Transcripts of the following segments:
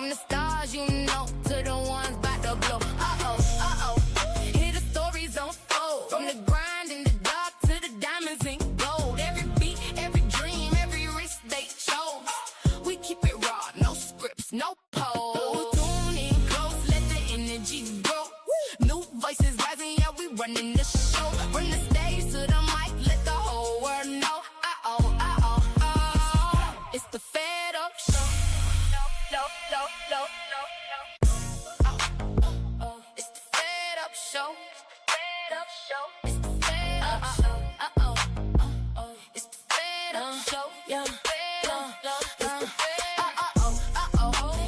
From the stars, you know, to the ones about to blow. Hear the stories unfold. From the grind in the dark to the diamonds in gold. Every beat, every dream, every risk they chose. We keep it raw, no scripts, no pose. Tune in close, let the energy grow. New voices rising, yeah, we running the show. From the stage to the mic, let the whole world know. It's the Fed Up Show. It's the Fed Up Show. It's the Fed Up Show. It's the Fed Up Show. Yeah.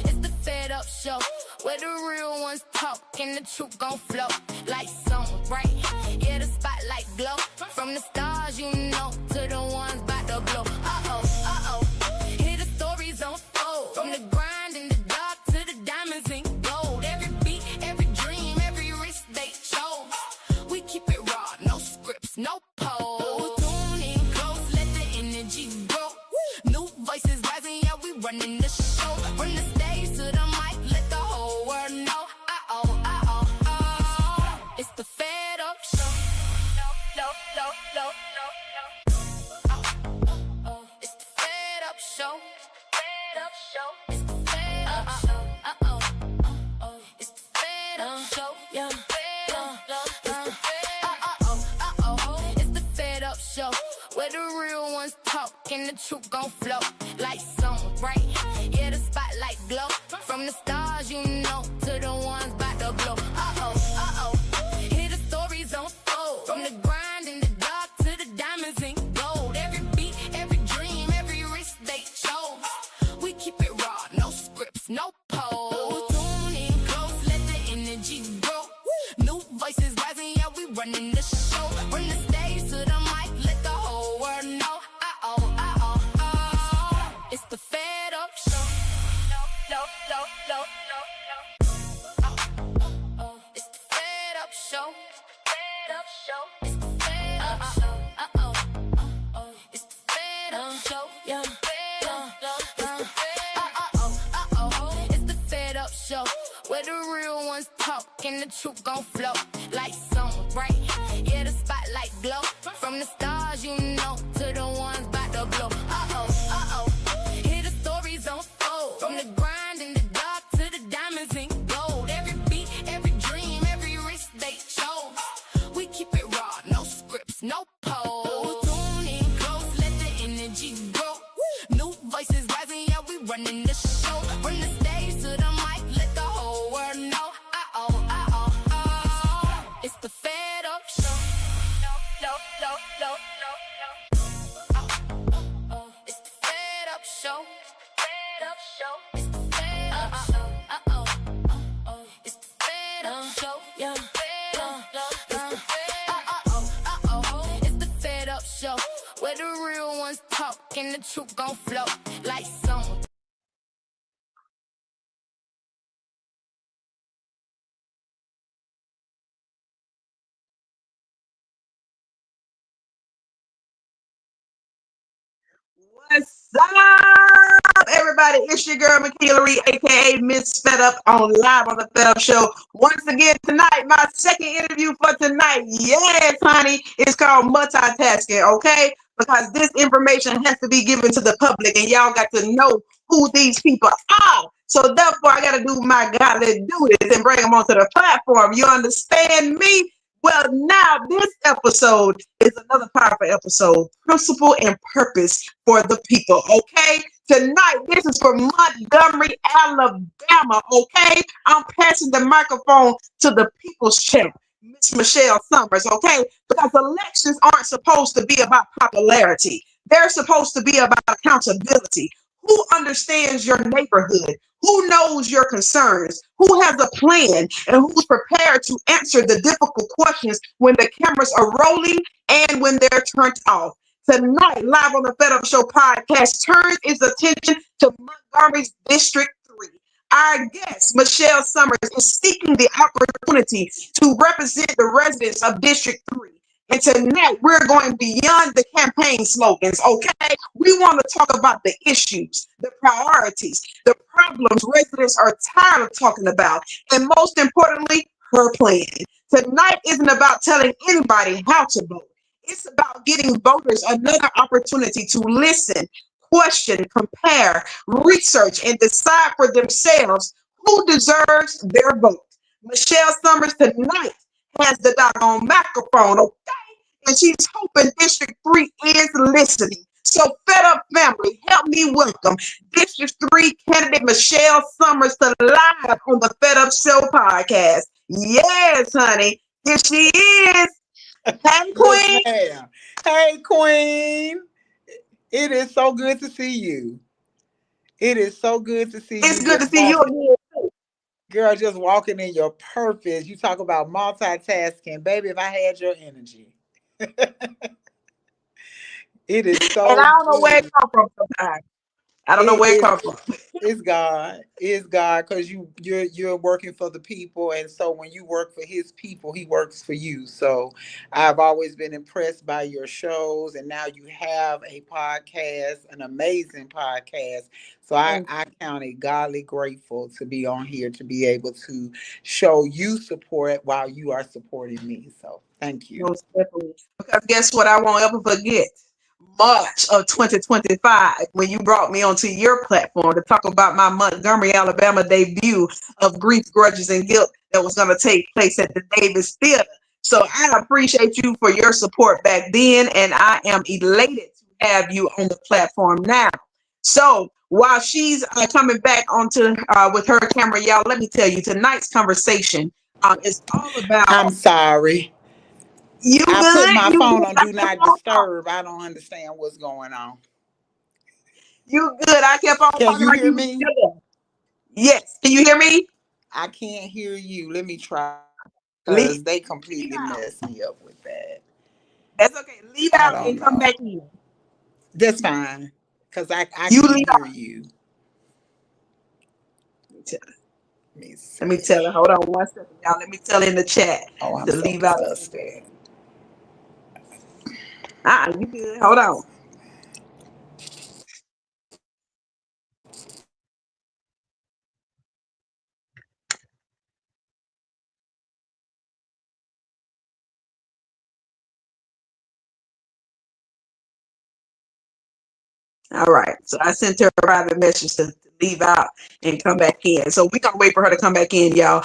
It's the Fed Up Show. Where the real ones talk and the truth gon' flow. Like songs, right? Yeah, the spotlight glow. From the stars, you know, to the ones about to blow. Hear the stories unfold. From the grind in the dark to the diamonds in gold. Every beat, every dream, every risk they chose. We keep it raw, no scripts, no pose. Tune in close, let the energy grow. New voices rising, yeah, we running the show. From the stage to the mic, let the whole world know. It's the Fed Up Show. It's the Fed Up Show. It's the Fed Up Show. It's the Fed Up Show. Yeah. It's the Fed Up Show. Where the real ones talk and the truth gon' flow. Like songs, right? Yeah, the spotlight glow. From the stars, you know, to the ones about to blow. Hear the stories unfold. From the grind in the dark to the diamonds in gold. Every beat, every dream, every risk they chose. We keep it raw, no scripts, no pose. Tune in close, let the energy grow. New voices rising, yeah, we running the show. From the stage to the mic, let the whole world know. It's the Fed Up Show. It's the Fed Up Show. It's the Fed Up Show. It's the Fed Up Show. Yeah. It's the Fed Up Show. Where the real ones talk and the truth gon' flow. Like songs, right? Yeah, the spotlight glow. From the stars, you know, to the ones about to blow. Hear the stories unfold. From the grind in the dark to the diamonds in gold. Every beat, every dream, every risk they chose. We keep it raw, no scripts, no pose. Tune in close, let the energy grow. New voices rising, yeah, we running the show. From the stage to the mic, let the whole world know. It's the Fed Up Show. It's the Fed Up Show. It's the Fed Up Show. It's the Fed Up Show. Yeah. It's the Fed Up Show. Where the real ones talk and the truth gon' flow. Like songs. What's up, everybody? It's your girl, McKeelery, aka Miss Fed Up, on Live on the Fed Up Show. Once again, tonight, my second interview for tonight. Yes, honey, it's called multitasking, okay? Because this information has to be given to the public, and y'all got to know who these people are. So therefore, I got to do my godly duties and bring them onto the platform. You understand me? Well, now this episode is another powerful episode, principle and purpose for the people, okay? Tonight, this is for Montgomery, Alabama, okay? I'm passing the microphone to the people's champ, Miss Michelle Summers, okay? Because elections aren't supposed to be about popularity. They're supposed to be about accountability. Who understands your neighborhood? Who knows your concerns? Who has a plan? And who's prepared to answer the difficult questions when the cameras are rolling and when they're turned off? Tonight, Live on the Fed Up Show podcast turns its attention to Montgomery's District 3. Our guest, Michelle Summers, is seeking the opportunity to represent the residents of District 3. And tonight we're going beyond the campaign slogans, okay? We want to talk about the issues, the priorities, the problems residents are tired of talking about, and most importantly, her plan. Tonight isn't about telling anybody how to vote. It's about giving voters another opportunity to listen, question, compare, research, and decide for themselves who deserves their vote. Michelle Summers tonight has the doggone microphone, okay? And she's hoping District 3 is listening. So, Fed Up family, help me welcome District 3 candidate Michelle Summers to live on the Fed Up Show podcast. Yes, honey. Here she is. Hey, Yes, Queen. ma'am. Hey, Queen. It is so good to see you. It is so good to see It's you good to just see you walking, again. girl, just walking in your purpose. You talk about multitasking. Baby, if I had your energy. It is And I so don't know where it good. come from sometimes. I don't know It where it is come from. It's God. It's God because you're working for the people, and so when you work for His people, He works for you. So I've always been impressed by your shows, and now you have a podcast, an amazing podcast. So I count it godly grateful to be on here to be able to show you support while you are supporting me. So thank you. Most definitely. Because guess what? I won't ever forget March of 2025 when you brought me onto your platform to talk about my Montgomery, Alabama debut of Grief, Grudges, and Guilt that was going to take place at the Davis Theater. So I appreciate you for your support back then, and I am elated to have you on the platform now. So while she's coming back onto with her camera, y'all, let me tell you tonight's conversation is all I'm about sorry. you I put good, my you phone good. on I do kept not on talking. disturb. I don't understand what's going on. You good. I kept on Can talking you like hear you was me? still there. Yes. Can you hear me? I can't hear you. Let me try Leave, because they leave completely out. messed me up with that. That's okay. Leave I out don't and come know. back in. That's fine because I You can leave hear out. you. Let me tell, Let me let me see. tell her. Hold on 1 second, y'all. Let me tell her in the chat Oh, I'm to so leave out and come back disgusted. in. You good. Hold on. All right. So I sent her a private message to leave out and come back in. So we're gonna wait for her to come back in, y'all.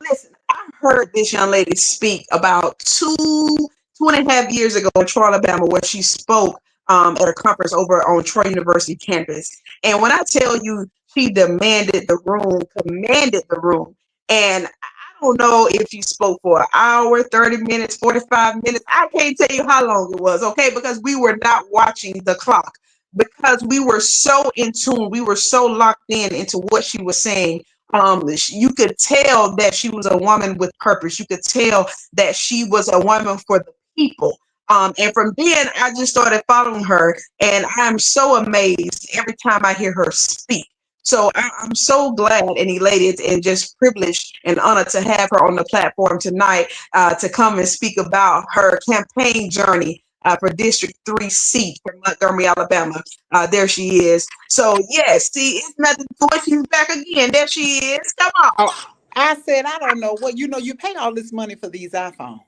Listen, I heard this young lady speak about 2.5 years ago in Troy, Alabama, where she spoke at a conference over on Troy University campus. And when I tell you she demanded the room, commanded the room, and I don't know if she spoke for an hour, 30 minutes, 45 minutes. I can't tell you how long it was, okay? Because we were not watching the clock because we were so in tune, we were so locked in into what she was saying. You could tell that she was a woman with purpose. You could tell that she was a woman for the people. And from then, I just started following her, and I'm so amazed every time I hear her speak. So I'm so glad and elated and just privileged and honored to have her on the platform tonight to come and speak about her campaign journey for District 3 seat from Montgomery, Alabama. There she is. So, yes, see, it's nothing to it. She's back again. There she is. Come on. Oh, I said I don't know what you pay all this money for these iPhones.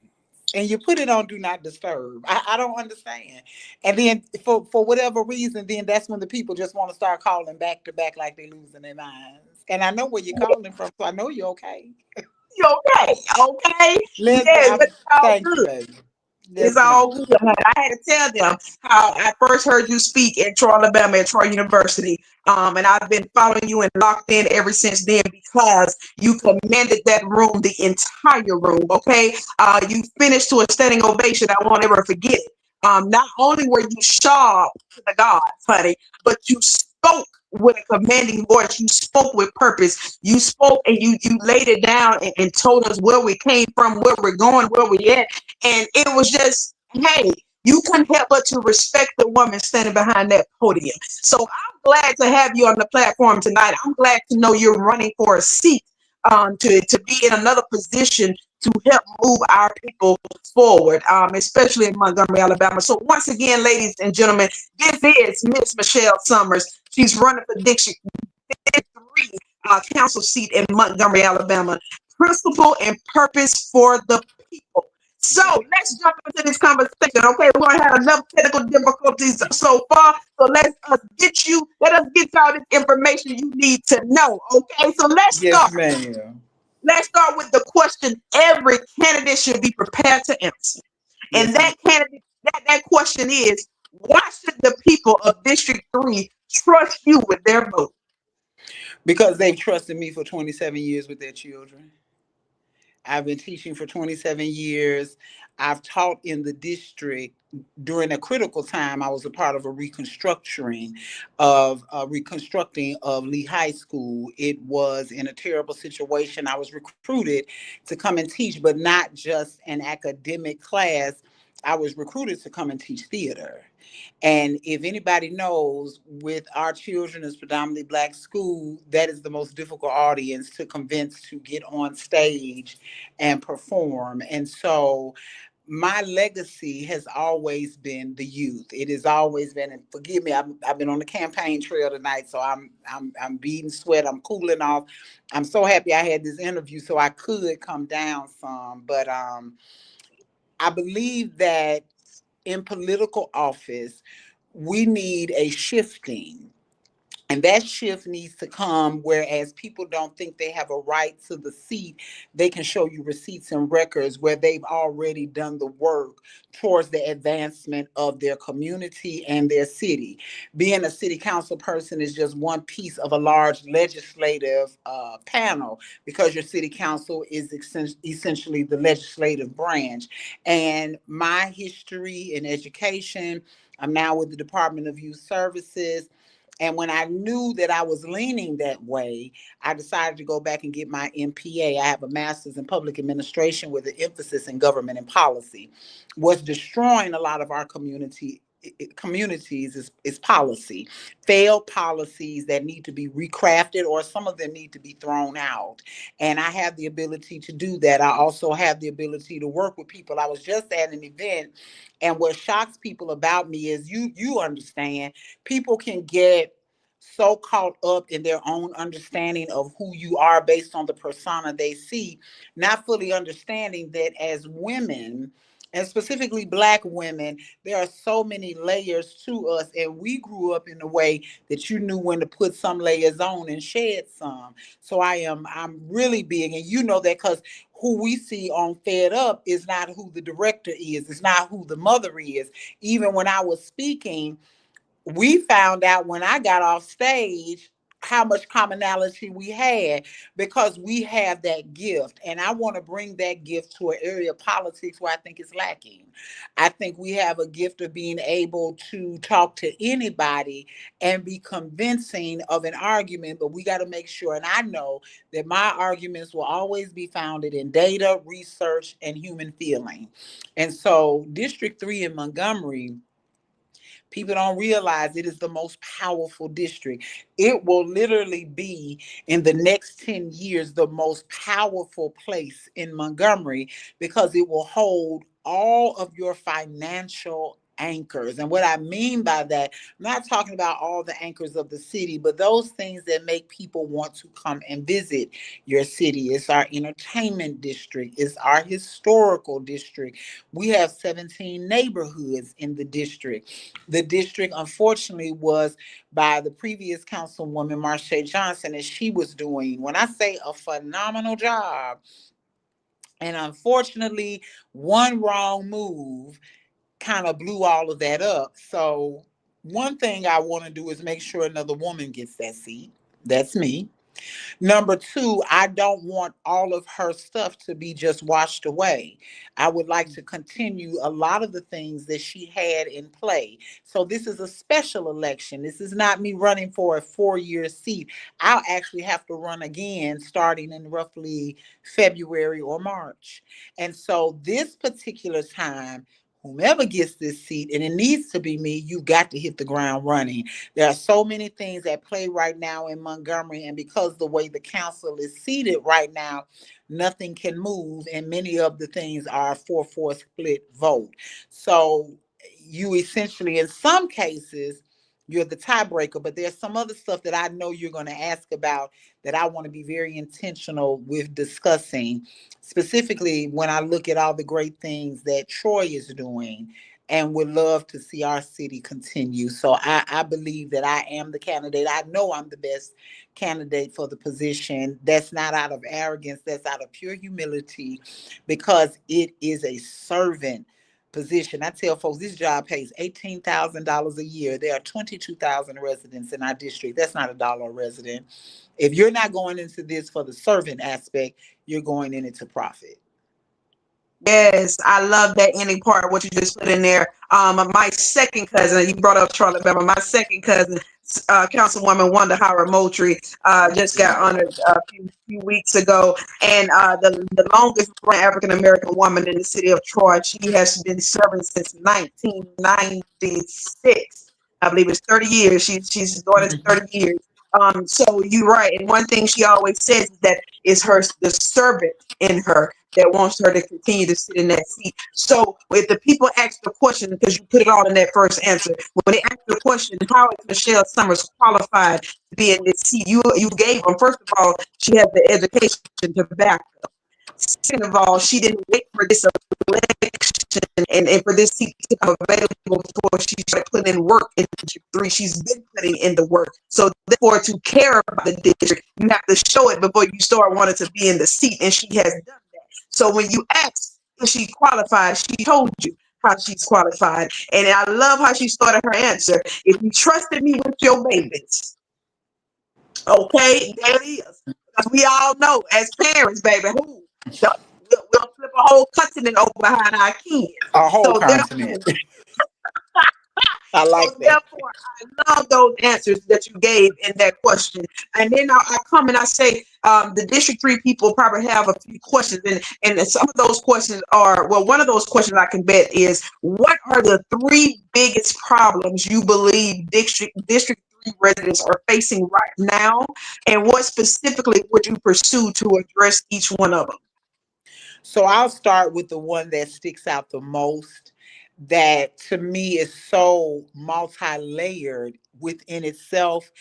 And you put it on do not disturb. I don't understand. And then for whatever reason, then that's when the people just want to start calling back to back like they losing their minds. And I know where you're calling from, so I know you're okay. You okay? Okay? Let's Yes, but it's all thank you, good. baby. It's Yes, all ma'am. good. I had to tell them how I first heard you speak at Troy, Alabama, at Troy University. And I've been following you and locked in ever since then because you commanded that room, the entire room. Okay. You finished to a standing ovation. I won't ever forget it. Not only were you sharp to the gods, honey, but you spoke with a commanding voice. You spoke with purpose. You spoke and you laid it down and told us where we came from, where we're going, where we at. And it was just, hey, you couldn't help but to respect the woman standing behind that podium. So I'm glad to have you on the platform tonight. I'm glad to know you're running for a seat to be in another position to help move our people forward, especially in Montgomery, Alabama. So once again, ladies and gentlemen, this is Miss Michelle Summers. She's running for District 3 council seat in Montgomery, Alabama. Principle and purpose for the people. So let's jump into this conversation. Okay, we're gonna have enough technical difficulties so far. So let us get y'all this information you need to know. Okay, so let's Yes, start. ma'am. Let's start with the question every candidate should be prepared to answer. And Yes, ma'am. that question is, why should the people of District 3 trust you with their vote? Because they've trusted me for 27 years with their children. I've been teaching for 27 years. I've taught in the district during a critical time. I was a part of a reconstructing of Lee High School. It was in a terrible situation. I was recruited to come and teach, but not just an academic class. I was recruited to come and teach theater. And if anybody knows, with our children as predominantly Black school, that is the most difficult audience to convince to get on stage and perform. And so my legacy has always been the youth. It has always been, and forgive me, I've been on the campaign trail tonight, so I'm beating sweat, I'm cooling off. I'm so happy I had this interview so I could come down some. But I believe that in political office, we need a shifting. And that shift needs to come, whereas people don't think they have a right to the seat, they can show you receipts and records where they've already done the work towards the advancement of their community and their city. Being a city council person is just one piece of a large legislative panel, because your city council is essentially the legislative branch. And my history in education, I'm now with the Department of Youth Services. And when I knew that I was leaning that way, I decided to go back and get my MPA. I have a master's in public administration with an emphasis in government and policy. What's destroying a lot of our communities is policy, failed policies that need to be recrafted, or some of them need to be thrown out. And I have the ability to do that. I also have the ability to work with people. I was just at an event, and what shocks people about me is you understand, people can get so caught up in their own understanding of who you are based on the persona they see, not fully understanding that as women, and specifically Black women, there are so many layers to us, and we grew up in a way that you knew when to put some layers on and shed some. So I'm really big, and you know that, because who we see on Fed Up is not who the director is, it's not who the mother is. Even when I was speaking, we found out when I got off stage how much commonality we had, because we have that gift. And I want to bring that gift to an area of politics where I think it's lacking. I think we have a gift of being able to talk to anybody and be convincing of an argument, but we got to make sure, and I know that my arguments will always be founded in data, research, and human feeling. And so District 3 in Montgomery, people don't realize it is the most powerful district. It will literally be, in the next 10 years, the most powerful place in Montgomery, because it will hold all of your financial anchors. And what I mean by that, I'm not talking about all the anchors of the city, but those things that make people want to come and visit your city. It's our entertainment district, it's our historical district. We have 17 neighborhoods in the district. The district, unfortunately, was by the previous councilwoman, Marche Johnson, and she was doing, when I say a phenomenal job, and unfortunately, one wrong move kind of blew all of that up. So one thing I want to do is make sure another woman gets that seat. That's me. Number two, I don't want all of her stuff to be just washed away. I would like to continue a lot of the things that she had in play. So this is a special election. This is not me running for a 4-year seat. I'll actually have to run again starting in roughly February or March. And so this particular time, whomever gets this seat, and it needs to be me, you've got to hit the ground running. There are so many things at play right now in Montgomery, and because the way the council is seated right now, nothing can move, and many of the things are 4-4 split vote. So you essentially, in some cases, you're the tiebreaker, but there's some other stuff that I know you're going to ask about that I want to be very intentional with discussing, specifically when I look at all the great things that Troy is doing and would love to see our city continue. So I believe that I am the candidate. I know I'm the best candidate for the position. That's not out of arrogance, that's out of pure humility, because it is a servant position. I tell folks this job pays $18,000 a year. There are 22,000 residents in our district. That's not a dollar a resident. If you're not going into this for the servant aspect, you're going in it to profit. Yes, I love that ending part, what you just put in there. My second cousin, you brought up Charlotte, Alabama. My second cousin, Councilwoman Wanda Howard Moultrie, just got honored a few weeks ago, and the longest running African American woman in the city of Troy. She has been serving since 1996. I believe it's 30 years. She's going to 30 years. So you're right, and one thing she always says is that is the servant in her that wants her to continue to sit in that seat. So if the people ask the question, because you put it all in that first answer, when they ask the question, how is Michelle Summers qualified to be in this seat? You gave them, first of all, she has the education to back up. Second of all, she didn't wait for this election and for this seat to become available before she started putting in work in District 3. She's been putting in the work. So therefore, to care about the district, you have to show it before you start wanting to be in the seat. And she has done that. So when you asked if she qualified, she told you how she's qualified. And I love how she started her answer. If you trusted me with your babies, okay, there it is. Because we all know as parents, baby, we'll flip a whole continent over behind our kids. A whole So continent. I like so that. therefore, I love those answers that you gave in that question. And then I come and I say, the District 3 people probably have a few questions. And some of those questions are, well, one of those questions I can bet is, what are the three biggest problems you believe District 3 residents are facing right now? And what specifically would you pursue to address each one of them? So I'll start with the one that sticks out the most, that to me is so multi-layered within itself.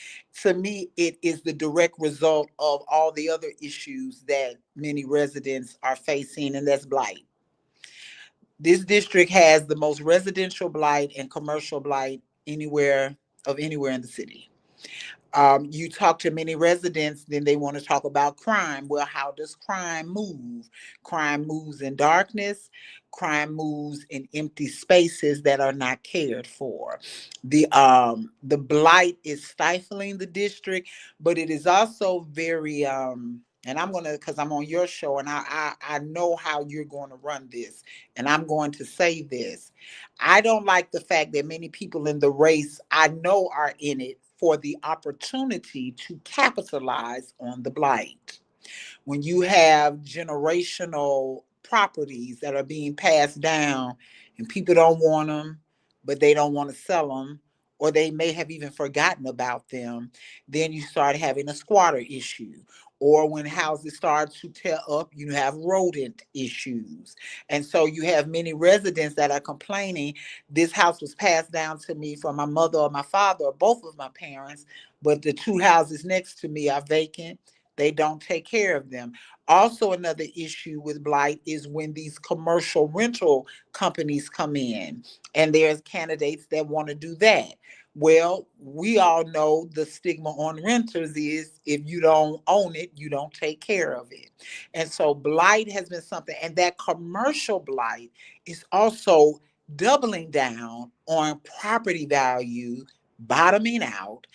To me, it is the direct result of all the other issues that many residents are facing, and that's blight. This district has the most residential blight and commercial blight anywhere in the city. You talk to many residents, then they want to talk about crime. Well, how does crime move? Crime moves in darkness. Crime moves in empty spaces that are not cared for. The blight is stifling the district, but it is also very and I'm gonna, because I'm on your show, and I know how you're going to run this, and I'm going to say this. I don't like the fact that many people in the race I know are in it for the opportunity to capitalize on the blight. When you have generational properties that are being passed down and people don't want them, but they don't want to sell them, or they may have even forgotten about them, then you start having a squatter issue. Or when houses start to tear up, you have rodent issues. And so you have many residents that are complaining, this house was passed down to me from my mother or my father or both of my parents, but the two houses next to me are vacant. They don't take care of them. Also, another issue with blight is when these commercial rental companies come in, and there's candidates that want to do that. Well, we all know the stigma on renters is, if you don't own it, you don't take care of it. And so blight has been something, and that commercial blight is also doubling down on property value bottoming out,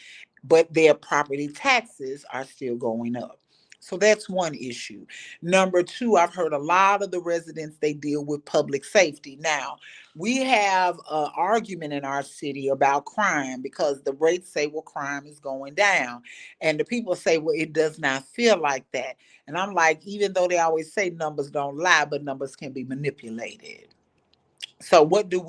but their property taxes are still going up. So that's one issue. Number two, I've heard a lot of the residents, they deal with public safety. Now, we have an argument in our city about crime, because the rates say, well, crime is going down. And the people say, well, it does not feel like that. And I'm like, even though they always say numbers don't lie, but numbers can be manipulated. So what do?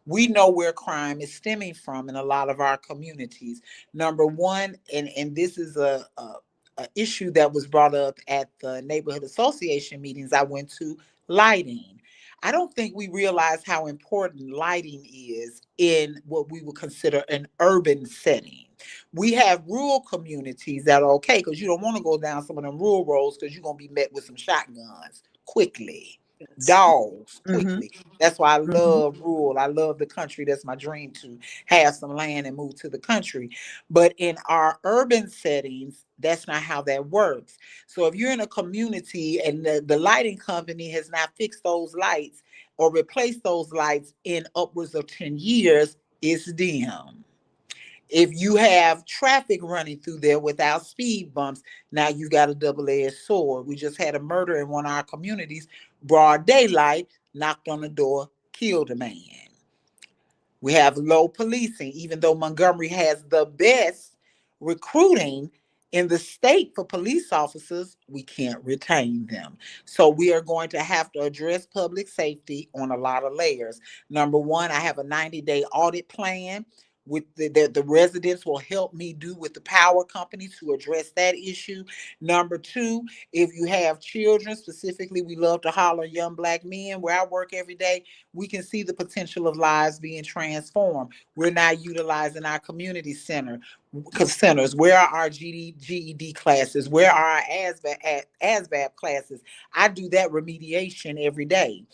We know where crime is stemming from in a lot of our communities. Number one, and this is a issue that was brought up at the neighborhood association meetings I went to, lighting. I don't think we realize how important lighting is in what we would consider an urban setting. We have rural communities that are okay because you don't want to go down some of them rural roads because you're going to be met with some shotguns quickly, Yes. dogs Mm-hmm. quickly. That's why I Mm-hmm. love rural. I love the country. That's my dream, to have some land and move to the country. But in our urban settings, that's not how that works. So if you're in a community and the lighting company has not fixed those lights or replaced those lights in upwards of 10 years, it's dim. If you have traffic running through there without speed bumps, now you got a double-edged sword. We just had a murder in one of our communities, broad daylight, knocked on the door, killed a man. We have low policing, even though Montgomery has the best recruiting in the state for police officers, we can't retain them. So we are going to have to address public safety on a lot of layers. Number one, I have a 90-day audit plan with the residents will help me do with the power company to address that issue. Number two, if you have children, specifically, we love to holler young black men where I work every day, we can see the potential of lives being transformed. We're not utilizing our community centers. Where are our GED classes? Where are our ASVAB classes? I do that remediation every day.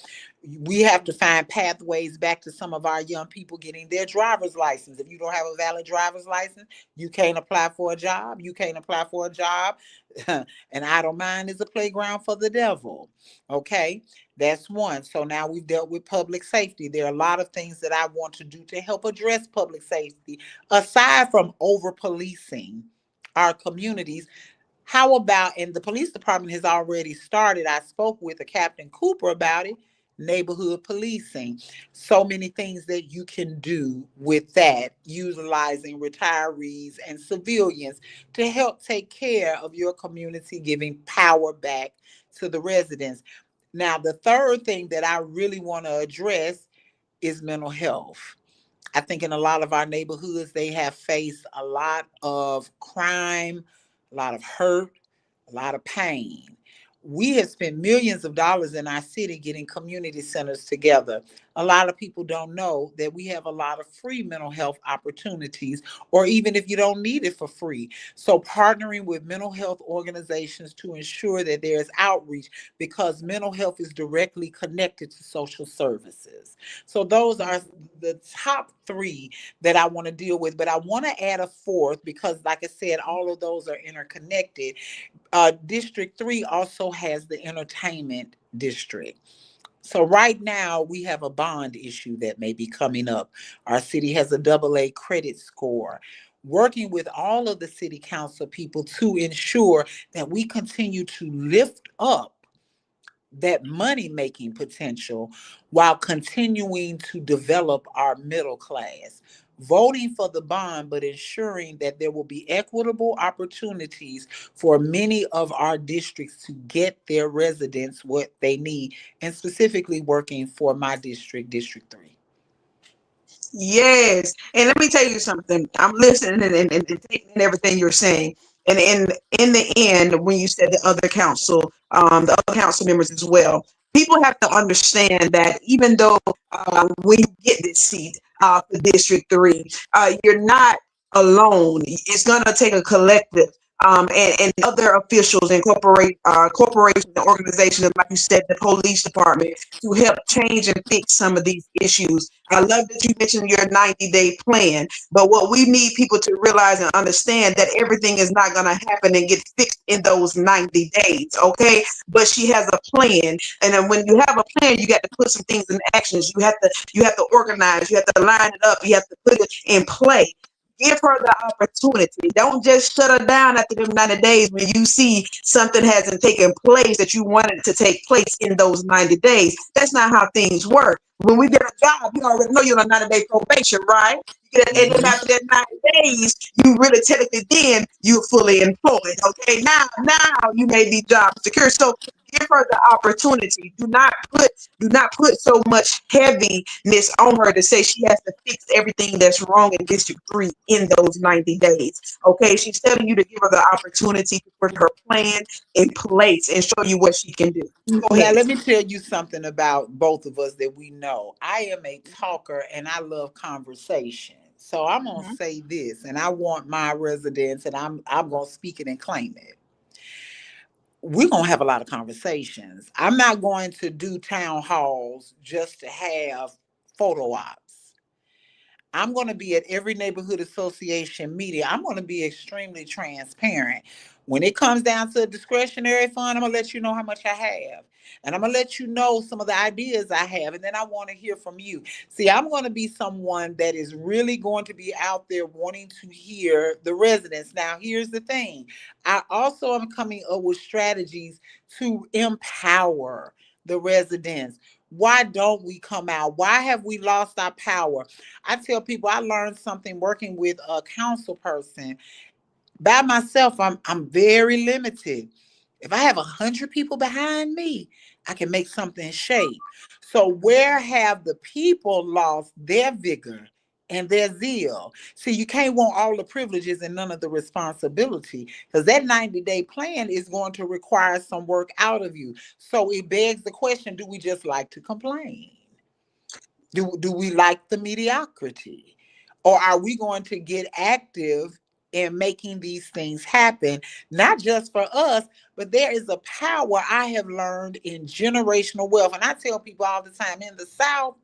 We have to find pathways back to some of our young people getting their driver's license. If you don't have a valid driver's license, you can't apply for a job. You can't apply for a job. An idle mind is a playground for the devil. Okay, that's one. So now we've dealt with public safety. There are a lot of things that I want to do to help address public safety, aside from over policing our communities. How about, and the police department has already started, I spoke with a Captain Cooper about it, neighborhood policing. So many things that you can do with that, utilizing retirees and civilians to help take care of your community, giving power back to the residents. Now, the third thing that I really want to address is mental health. I think in a lot of our neighborhoods, they have faced a lot of crime, a lot of hurt, a lot of pain. We have spent millions of dollars in our city getting community centers together. A lot of people don't know that we have a lot of free mental health opportunities, or even if you don't need it for free. So, partnering with mental health organizations to ensure that there is outreach, because mental health is directly connected to social services. So, those are the top three that I want to deal with, but I want to add a fourth because, like I said, all of those are interconnected. District 3 also has the entertainment district. So right now we have a bond issue that may be coming up. Our city has a AA credit score. Working with all of the city council people to ensure that we continue to lift up that money making potential while continuing to develop our middle class. Voting for the bond, but ensuring that there will be equitable opportunities for many of our districts to get their residents what they need, and specifically working for my district, District 3. Yes, and let me tell you something. I'm listening and taking in everything you're saying. And in the end, when you said the other council members as well, people have to understand that even though when you get this seat for District 3, you're not alone. It's gonna take a collective. And other officials and corporations and organizations, like you said, the police department, to help change and fix some of these issues. I love that you mentioned your 90-day plan, but what we need people to realize and understand that everything is not going to happen and get fixed in those 90 days, okay? But she has a plan, and then when you have a plan, you got to put some things in actions. You have to organize, you have to line it up, you have to put it in play. Give her the opportunity. Don't just shut her down after them 90 days when you see something hasn't taken place that you wanted to take place in those 90 days. That's not how things work. When we get a job, you already know you're on a 90-day probation, right? And then Mm-hmm. after that 90 days, you really technically then you're fully employed. Okay, now you may be job secure. So give give her the opportunity. Do not put so much heaviness on her to say she has to fix everything that's wrong in District 3 in those 90 days. Okay, she's telling you to give her the opportunity to put her plan in place and show you what she can do. Go Now, ahead. let me tell you something about both of us that we know. I am a talker and I love conversation. So I'm gonna Mhm. say this, and I want my residents, and I'm gonna speak it and claim it. We're gonna have a lot of conversations. I'm not going to do town halls just to have photo ops. I'm going to be at every neighborhood association meeting. I'm going to be extremely transparent. When it comes down to a discretionary fund, I'm going to let you know how much I have. And I'm going to let you know some of the ideas I have. And then I want to hear from you. See, I'm going to be someone that is really going to be out there wanting to hear the residents. Now, here's the thing. I also am coming up with strategies to empower the residents. Why don't we come out? Why have we lost our power? I tell people I learned something working with a council person. By myself, I'm very limited. If I have 100 people behind me, I can make something shape. So where have the people lost their vigor and their zeal? See, you can't want all the privileges and none of the responsibility, because that 90-day plan is going to require some work out of you. So it begs the question, do we just like to complain? Do we like the mediocrity? Or are we going to get active in making these things happen, not just for us, but there is a power I have learned in generational wealth. And I tell people all the time, in the South,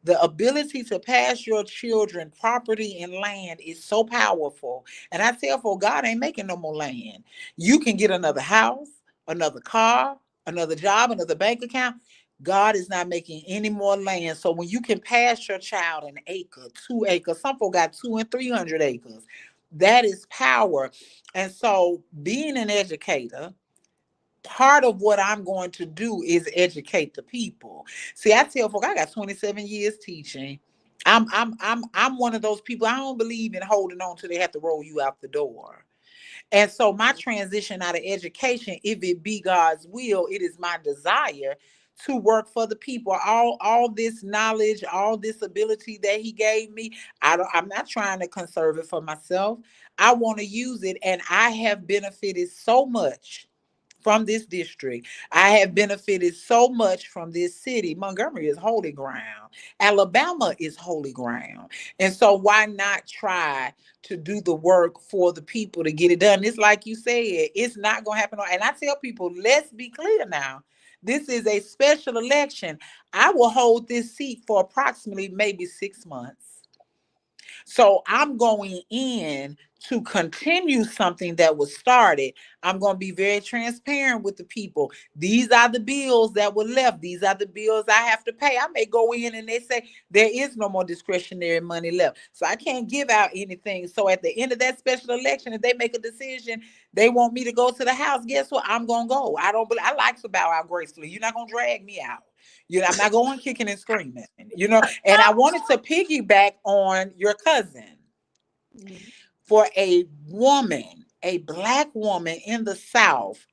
the ability to pass your children property and land is so powerful. And I tell folks, God ain't making no more land. You can get another house, another car, another job, another bank account. God is not making any more land. So when you can pass your child an acre, 2 acres, some folks got 200 and 300 acres. That is power. And so being an educator, part of what I'm going to do is educate the people. See, I tell folks I got 27 years teaching. I'm one of those people. I don't believe in holding on till they have to roll you out the door. And so my transition out of education, if it be God's will, it is my desire to work for the people. All this knowledge, all this ability that He gave me, I'm not trying to conserve it for myself. I want to use it, and I have benefited so much from this district. I have benefited so much from this city. Montgomery is holy ground. Alabama is holy ground. And so why not try to do the work for the people to get it done? It's like you said, it's not going to happen. And I tell people, let's be clear now. This is a special election. I will hold this seat for approximately maybe 6 months. So I'm going in to continue something that was started. I'm going to be very transparent with the people. These are the bills that were left. These are the bills I have to pay. I may go in and they say there is no more discretionary money left. So I can't give out anything. So at the end of that special election, if they make a decision, they want me to go to the House, guess what? I'm going to go. I like to bow out gracefully. You're not going to drag me out. I'm not going kicking and screaming. And I wanted to piggyback on your cousin. For a woman, a Black woman in the South,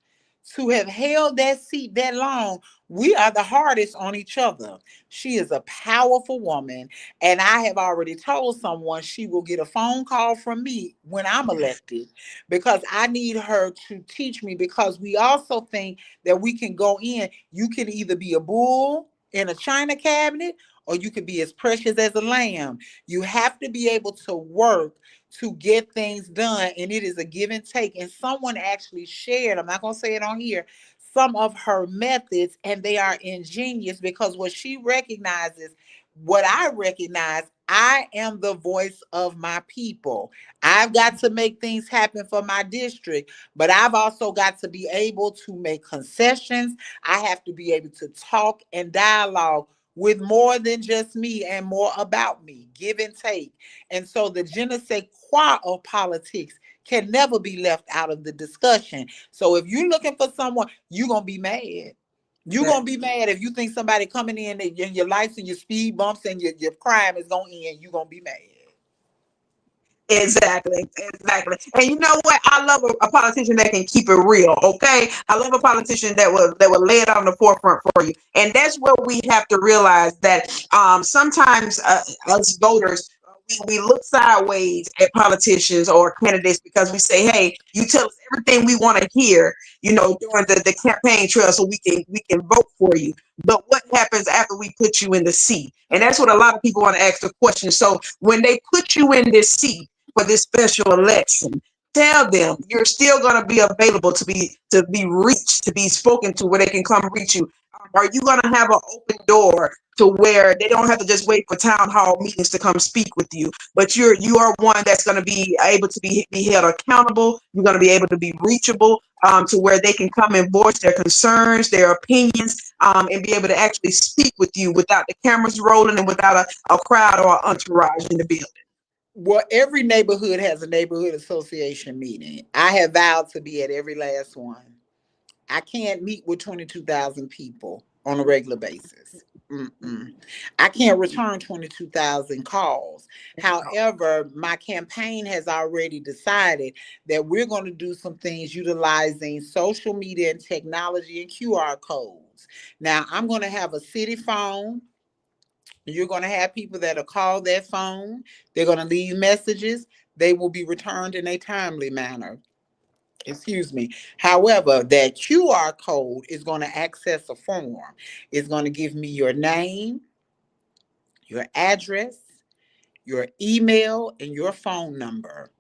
to have held that seat that long, we are the hardest on each other. She is a powerful woman. And I have already told someone she will get a phone call from me when I'm elected, because I need her to teach me. Because we also think that we can go in, you can either be a bull in a china cabinet, or you could be as precious as a lamb. You have to be able to work to get things done, and it is a give and take. And someone actually shared, I'm not going to say it on here, some of her methods, and they are ingenious, because what she recognizes, what I recognize, I am the voice of my people. I've got to make things happen for my district, but I've also got to be able to make concessions. I have to be able to talk and dialogue with more than just me and more about me, give and take. And so the je ne sais quoi of politics can never be left out of the discussion. So if you're looking for someone, you're going to be mad. You're going to be mad if you think somebody coming in and your lights and your speed bumps and your crime is going to end. You're going to be mad. Exactly, exactly. And you know what? I love a politician that can keep it real. Okay, I love a politician that will lay it on the forefront for you. And that's what we have to realize that sometimes us voters. We look sideways at politicians or candidates because we say, "Hey, you tell us everything we want to hear," during the campaign trail, so we can vote for you. But what happens after we put you in the seat? And that's what a lot of people want to ask the question. So when they put you in this seat for this special election, tell them you're still going to be available to be reached, to be spoken to, where they can come reach you. Are you going to have an open door to where they don't have to just wait for town hall meetings to come speak with you, but you are one that's going to be able to be held accountable. You're going to be able to be reachable, to where they can come and voice their concerns, their opinions, and be able to actually speak with you without the cameras rolling and without a crowd or an entourage in the building. Well, every neighborhood has a neighborhood association meeting. I have vowed to be at every last one. I can't meet with 22,000 people on a regular basis. Mm-mm. I can't return 22,000 calls. However, my campaign has already decided that we're going to do some things utilizing social media and technology and QR codes. Now, I'm going to have a city phone. You're going to have people that'll call that phone. They're going to leave messages. They will be returned in a timely manner. Excuse me. However, that QR code is going to access a form. It's going to give me your name, your address, your email, and your phone number.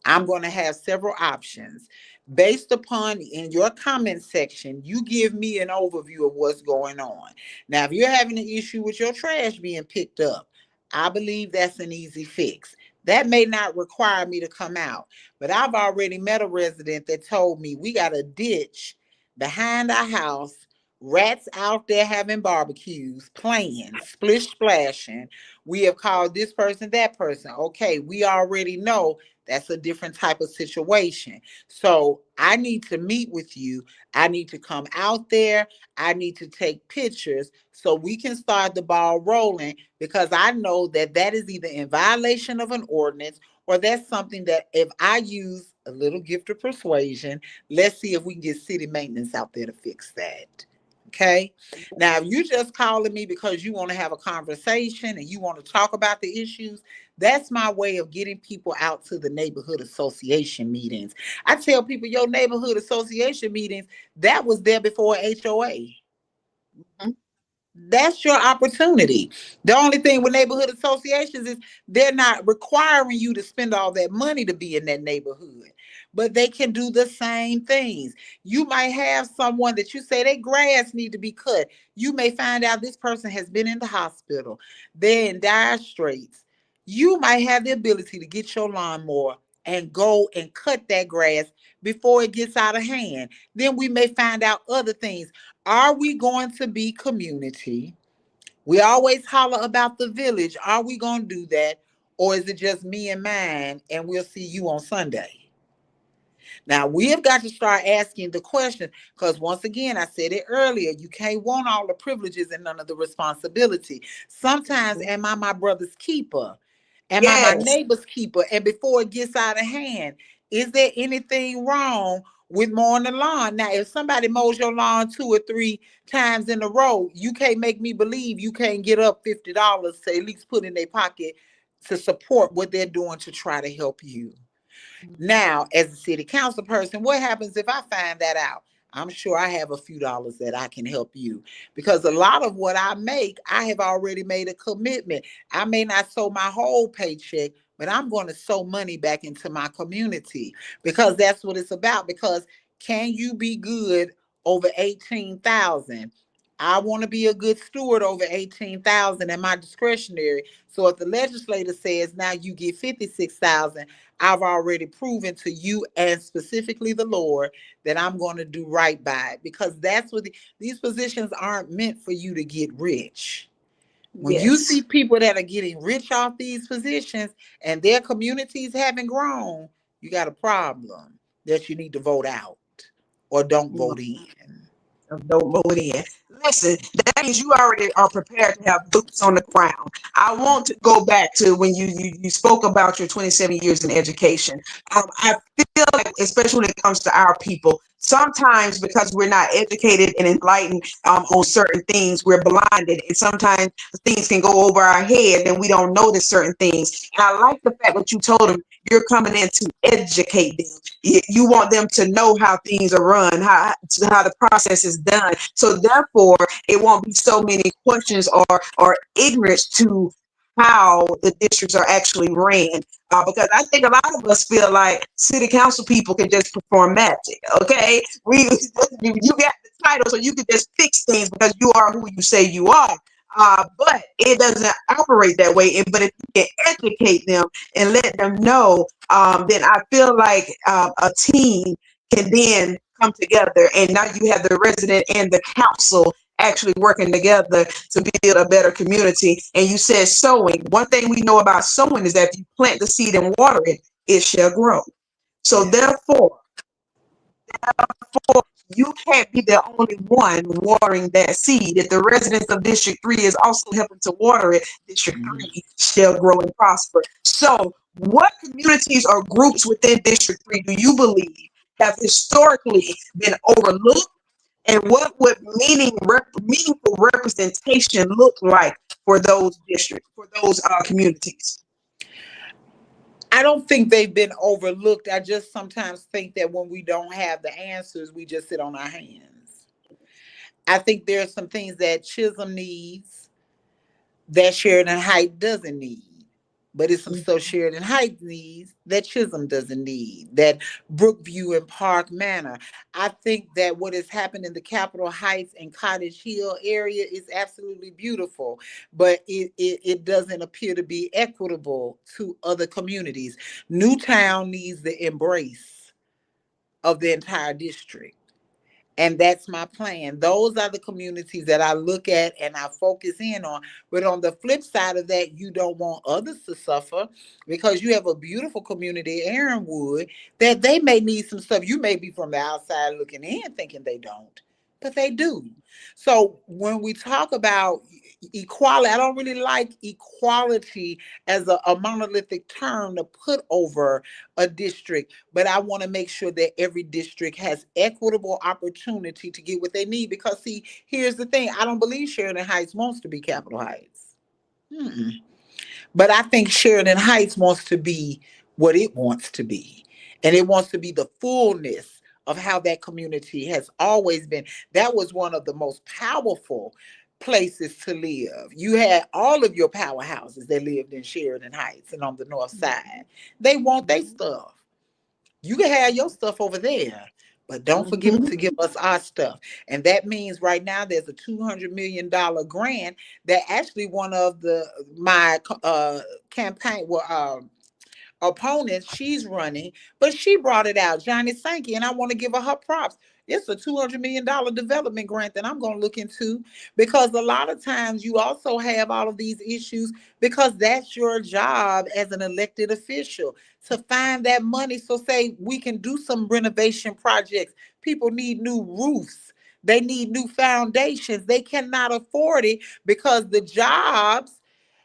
I'm going to have several options. Based upon in your comment section, you give me an overview of what's going on. Now, if you're having an issue with your trash being picked up, I believe that's an easy fix. That may not require me to come out, but I've already met a resident that told me we got a ditch behind our house, rats out there having barbecues, playing, splish splashing. We have called this person, that person. Okay, we already know that's a different type of situation. So I need to meet with you. I need to come out there. I need to take pictures so we can start the ball rolling, because I know that that is either in violation of an ordinance, or that's something that if I use a little gift of persuasion, let's see if we can get city maintenance out there to fix that. Okay. Now, if you just calling me because you want to have a conversation and you want to talk about the issues, that's my way of getting people out to the neighborhood association meetings. I tell people your neighborhood association meetings, that was there before HOA. Mhm. That's your opportunity. The only thing with neighborhood associations is they're not requiring you to spend all that money to be in that neighborhood, but they can do the same things. You might have someone that you say their grass need to be cut. You may find out this person has been in the hospital. They're in dire straits. You might have the ability to get your lawnmower and go and cut that grass before it gets out of hand. Then we may find out other things. Are we going to be community? We always holler about the village. Are we going to do that? Or is it just me and mine and we'll see you on Sunday? Now, we have got to start asking the question, because once again, I said it earlier, you can't want all the privileges and none of the responsibility. Sometimes, am I my brother's keeper? Am I my Yes. neighbor's keeper? And before it gets out of hand, is there anything wrong with mowing the lawn? Now, if somebody mows your lawn 2 or 3 times in a row, you can't make me believe you can't get up $50 to at least put in their pocket to support what they're doing to try to help you. Now, as a city council person, what happens if I find that out? I'm sure I have a few dollars that I can help you, because a lot of what I make, I have already made a commitment. I may not sow my whole paycheck, but I'm going to sow money back into my community, because that's what it's about. Because can you be good over 18,000? I want to be a good steward over 18,000 and my discretionary. So if the legislator says now you get 56,000, I've already proven to you and specifically the Lord that I'm going to do right by it, because that's what these positions aren't meant for you to get rich. When you see Yes. people that are getting rich off these positions and their communities haven't grown, you got a problem that you need to vote out or don't vote in. Don't vote in. Listen, that means you already are prepared to have boots on the ground. I want to go back to when you spoke about your 27 years in education. I feel like, especially when it comes to our people, sometimes because we're not educated and enlightened on certain things, we're blinded, and sometimes things can go over our head and we don't notice certain things. And I like the fact that you told them you're coming in to educate them. You want them to know how things are run, how the process is done. So therefore, it won't be so many questions or ignorance to how the districts are actually ran. Because I think a lot of us feel like city council people can just perform magic. Okay, you got the title, so you can just fix things because you are who you say you are. But it doesn't operate that way. But if you can educate them and let them know, then I feel like a team can then come together, and now you have the resident and the council actually working together to build a better community. And you said sowing. One thing we know about sowing is that if you plant the seed and water it, it shall grow. So Yeah. therefore, you can't be the only one watering that seed. If the residents of District 3 is also helping to water it, District Mhm. 3 shall grow and prosper. So, what communities or groups within District 3 do you believe have historically been overlooked? And what would meaningful representation look like for those districts, for those communities? I don't think they've been overlooked. I just sometimes think that when we don't have the answers, we just sit on our hands. I think there are some things that Chisholm needs that Sheridan Heights doesn't need. But it's some stuff Sheridan Heights needs that Chisholm doesn't need, that Brookview and Park Manor. I think that what has happened in the Capitol Heights and Cottage Hill area is absolutely beautiful, but it doesn't appear to be equitable to other communities. Newtown needs the embrace of the entire district. And that's my plan. Those are the communities that I look at and I focus in on. But on the flip side of that, you don't want others to suffer because you have a beautiful community, Aaronwood, that they may need some stuff. You may be from the outside looking in thinking they don't, but they do. So when we talk about equality, I don't really like equality as a monolithic term to put over a district, but I want to make sure that every district has equitable opportunity to get what they need. Because see, here's the thing: I don't believe Sheridan Heights wants to be Capitol Heights. Mm-mm. But I think Sheridan Heights wants to be what it wants to be. And it wants to be the fullness of how that community has always been. That was one of the most powerful places to live. You had all of your powerhouses that lived in Sheridan Heights and on the north side. They want their stuff. You can have your stuff over there, but don't forget Mhm. to give us our stuff. And that means right now there's a $200 million grant that actually one of the my campaign opponents she's running, but she brought it out, Johnny Sankey, and I want to give her props. It's a $200 million development grant that I'm going to look into because a lot of times you also have all of these issues because that's your job as an elected official to find that money. So say we can do some renovation projects. People need new roofs. They need new foundations. They cannot afford it because the jobs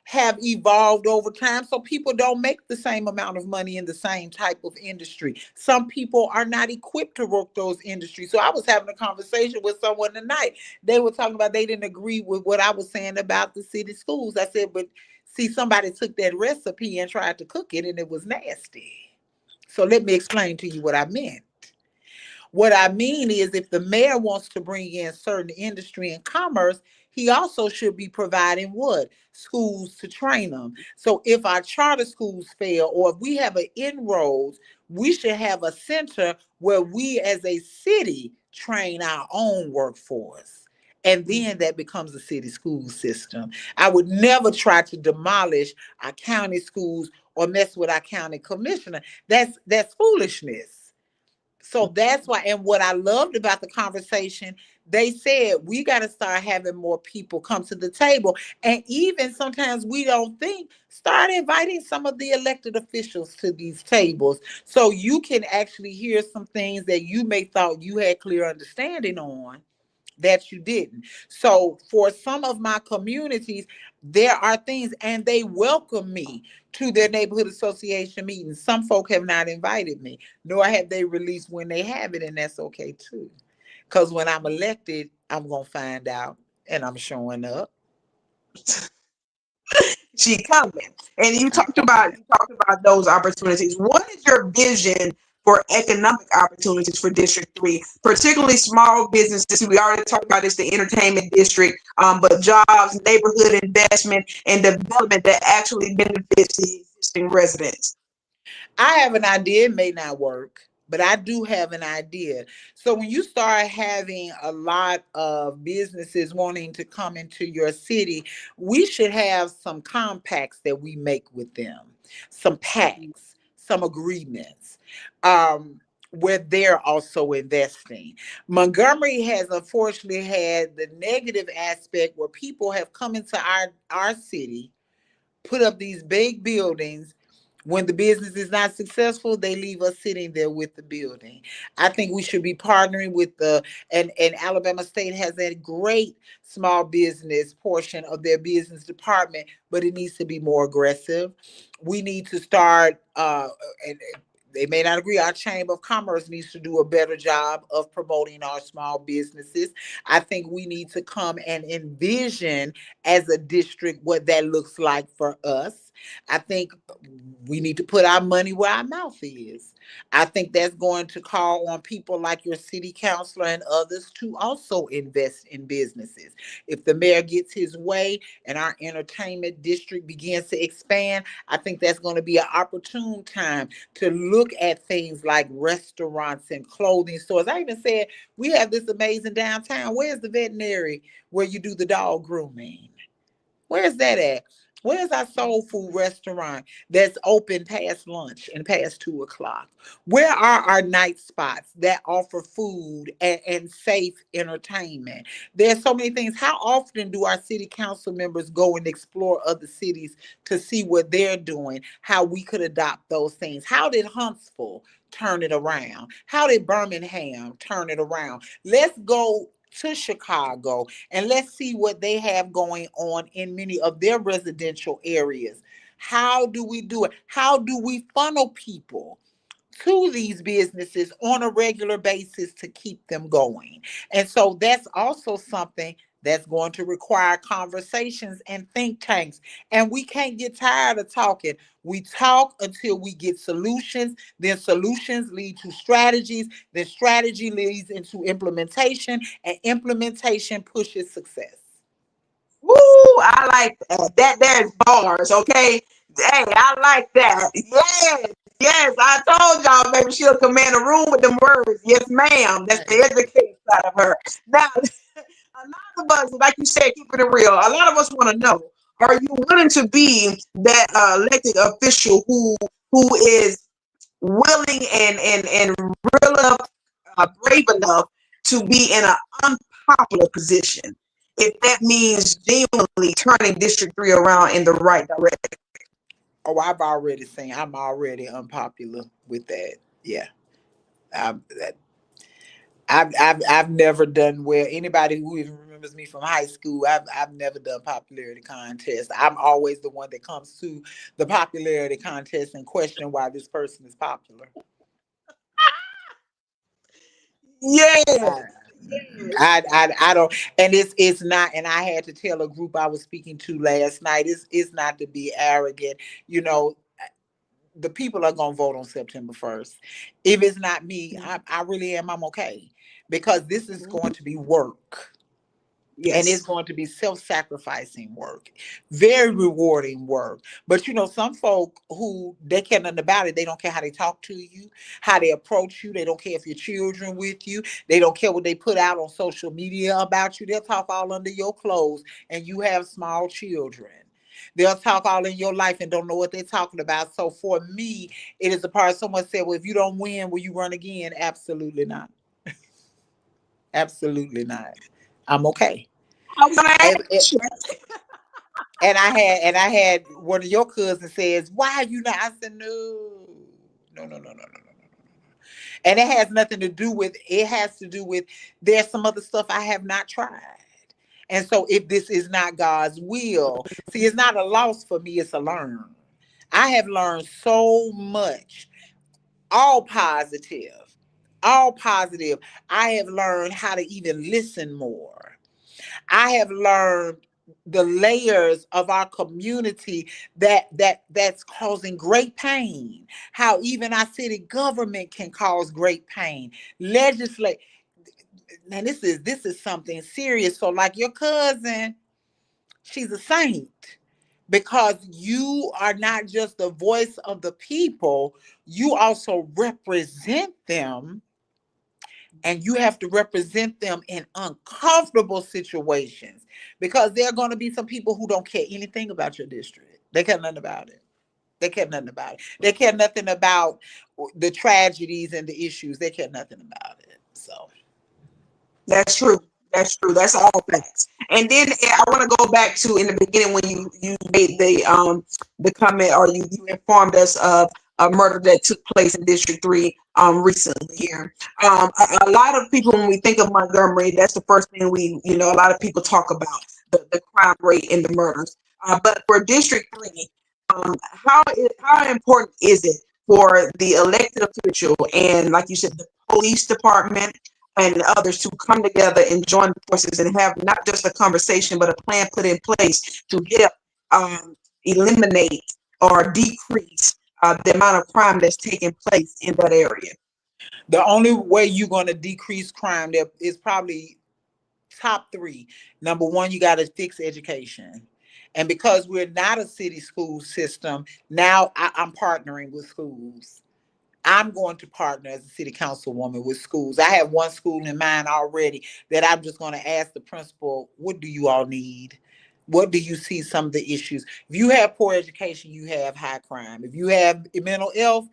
have evolved over time. So people don't make the same amount of money in the same type of industry. Some people are not equipped to work those industries. So I was having a conversation with someone tonight. They were talking about they didn't agree with what I was saying about the city schools. I said, but see, somebody took that recipe and tried to cook it and it was nasty. So let me explain to you what I meant. What I mean is, if the mayor wants to bring in certain industry and commerce, he also should be providing what? Schools to train them. So if our charter schools fail or if we have an inroads, we should have a center where we as a city train our own workforce. And then that becomes a city school system. I would never try to demolish our county schools or mess with our county commissioner. That's foolishness. So that's why, and what I loved about the conversation, they said we got to start having more people come to the table. And even sometimes we don't think, start inviting some of the elected officials to these tables so you can actually hear some things that you may thought you had clear understanding on. that you didn't. So for some of my communities, there are things, and they welcome me to their neighborhood association meetings. Some folk have not invited me, nor have they released when they have it, and that's okay too. Because when I'm elected, I'm gonna find out, and I'm showing up. She coming. And I'm coming. you talked about those opportunities. What is your vision for economic opportunities for District 3, particularly small businesses? We already talked about this, the entertainment district, but jobs, neighborhood investment, and development that actually benefits the existing residents. I have an idea. It may not work, but I do have an idea. So when you start having a lot of businesses wanting to come into your city, we should have some compacts that we make with them, some pacts, some agreements. Where they're also investing. Montgomery has unfortunately had the negative aspect where people have come into our city, put up these big buildings. When the business is not successful, they leave us sitting there with the building. I think we should be partnering with and Alabama State has a great small business portion of their business department, but it needs to be more aggressive. We need to start, and they may not agree. Our Chamber of Commerce needs to do a better job of promoting our small businesses. I think we need to come and envision as a district what that looks like for us. I think we need to put our money where our mouth is. I think that's going to call on people like your city councilor and others to also invest in businesses. If the mayor gets his way and our entertainment district begins to expand, I think that's going to be an opportune time to look at things like restaurants and clothing stores. I even said, we have this amazing downtown. Where's the veterinary where you do the dog grooming? Where's that at? Where's our soul food restaurant that's open past lunch and past 2 o'clock? Where are our night spots that offer food and safe entertainment? There's so many things. How often do our city council members go and explore other cities to see what they're doing, how we could adopt those things? How did Huntsville turn it around? How did Birmingham turn it around? Let's go to Chicago and let's see what they have going on in many of their residential areas. How do we do it? How do we funnel people to these businesses on a regular basis to keep them going? And so that's also something that's going to require conversations and think tanks. And we can't get tired of talking. We talk until we get solutions, then solutions lead to strategies, then strategy leads into implementation, and implementation pushes success. Woo! I like that. There's bars, okay? Hey, I like that. Yes, yes. I told y'all, maybe she'll command a room with them words. Yes, ma'am. That's the educated side of her. Now, a lot of us, like you said, keeping it real. A lot of us want to know: are you willing to be that elected official who is willing and real enough, brave enough to be in an unpopular position, if that means genuinely turning District 3 around in the right direction? Oh, I've already seen. I'm already unpopular with that. Yeah, that I've never done well. Anybody who even remembers me from high school, I've never done popularity contests. I'm always the one that comes to the popularity contest and question why this person is popular. Yes, I, yes. I don't, and it's not. And I had to tell a group I was speaking to last night. It's not to be arrogant. You know, the people are gonna vote on September 1st. If it's not me, I really am. I'm okay because this is going to be work. And it's Yes. going to be self-sacrificing work, very rewarding work. But you know, some folk who they care nothing about it, they don't care how they talk to you, how they approach you, they don't care if your children with you, they don't care what they put out on social media about you. They'll talk all under your clothes, and you have small children. They'll talk all in your life and don't know what they're talking about. So for me, it is a part. Someone said, well, if you don't win, will you run again? Absolutely not. Absolutely not. I'm okay. I was gonna If, ask you. and I had one of your cousins says, "Why are you not?" I said, "No, no, no, no, no, no, no, no, no. And it has nothing to do with, it has to do with, there's some other stuff I have not tried. And so if this is not God's will, see, it's not a loss for me, it's a learn. I have learned so much, all positive, all positive. I have learned how to even listen more. I have learned the layers of our community that's causing great pain. How even our city government can cause great pain. Legislate. Now this is something serious. So like your cousin, she's a saint because you are not just the voice of the people, you also represent them, and you have to represent them in uncomfortable situations because there are going to be some people who don't care anything about your district. They care nothing about it. They care nothing about it. They care nothing about the tragedies and the issues. They care nothing about it. So That's true. That's true. That's all facts. And then I want to go back to in the beginning when you made the comment, or you informed us of a murder that took place in District 3 recently here. A lot of people, when we think of Montgomery, that's the first thing a lot of people talk about, the crime rate and the murders. But for District 3, how important is it for the elected official and, like you said, the police department and others to come together and join forces and have not just a conversation, but a plan put in place to help eliminate or decrease the amount of crime that's taking place in that area? the only way you're going to decrease crime there is probably top three. Number one, you got to fix education. And because we're not a city school system, now I'm partnering with schools. I'm going to partner as a city councilwoman with schools. I have one school in mind already that I'm just going to ask the principal, what do you all need? What do you see some of the issues? If you have poor education, you have high crime. If you have mental health